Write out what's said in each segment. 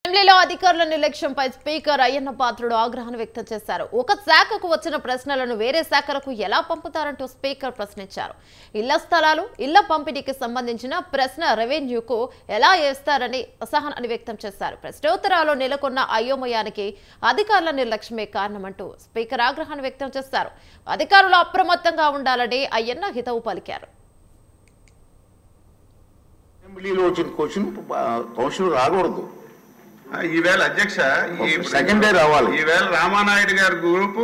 అసెంబ్లీలో అధికారుల నిర్లక్ష్యంపై స్పీకర్ అయ్యన్న పాత్రుడు ఆగ్రహం వ్యక్తం చేశారు. ఒక శాఖకు వచ్చిన ప్రశ్నలను వేరే శాఖలకు ఎలా పంపుతారంటూ స్పీకర్ ప్రశ్నించారు. ఇళ్ల స్థలాలు, ఇళ్ల పంపిణీకి సంబంధించిన ప్రశ్న రెవెన్యూకు ఎలా వేస్తారని అసహనాన్ని వ్యక్తం చేశారు. ప్రశ్నోత్తరాల్లో నెలకొన్న అయోమయానికి అధికారుల నిర్లక్ష్యమే కారణమంటూ స్పీకర్ ఆగ్రహాన్ని వ్యక్తం చేశారు. అధికారులు అప్రమత్తంగా ఉండాలని అయ్యన్న హితవు పలికారు. అసెంబ్లీలో వచ్చిన క్వశ్చన్ కౌన్సిల్ రాకూడదు. ఈవేళ అధ్యక్ష సెకండ్ డే రావాలి. ఈవేళ రామానాయుడు గారి గ్రూపు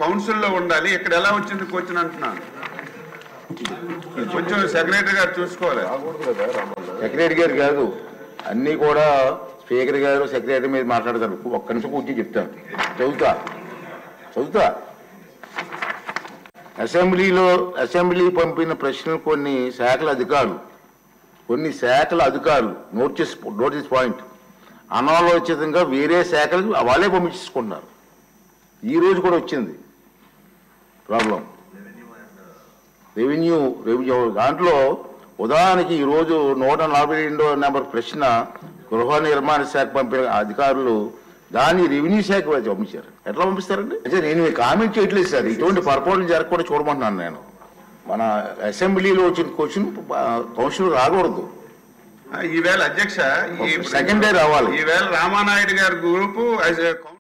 కౌన్సిల్లో ఉండాలి. ఇక్కడ ఎలా వచ్చింది క్వశ్చన్ అంటున్నాను. కొంచెం సెక్రటరీ గారు చూసుకోవాలి. సెక్రటరీ గారు కాదు, అన్నీ కూడా స్పీకర్ గారు సెక్రటరీ మీద మాట్లాడతారు. ఒక్క నిమిషం కూర్చొని చెప్తాను. చదువుతా అసెంబ్లీ పంపిన ప్రశ్నలు కొన్ని శాఖల అధికారులు నోటీస్ పాయింట్ అనాలోచితంగా వేరే శాఖలు వాళ్ళే పంపించుకుంటున్నారు. ఈ రోజు కూడా వచ్చింది ప్రాబ్లం. రెవెన్యూ దాంట్లో ఉదాహరణకి ఈరోజు 142 నెంబర్ ప్రశ్న గృహ నిర్మాణ శాఖ పంపిన అధికారులు దాన్ని రెవెన్యూ శాఖ పంపించారు. ఎట్లా పంపిస్తారండి? అంటే నేను కామెంట్ చేయట్లేదు సార్. ఇటువంటి పొరపాట్లు జరగకుండా చూడమంటున్నాను నేను. మన అసెంబ్లీలో వచ్చిన క్వశ్చన్ కౌన్సిల్ రాకూడదు. ఈవేళ అధ్యక్ష సెకండ్ డే రావాలి. ఈవేళ రామానాయుడు గారి గ్రూపు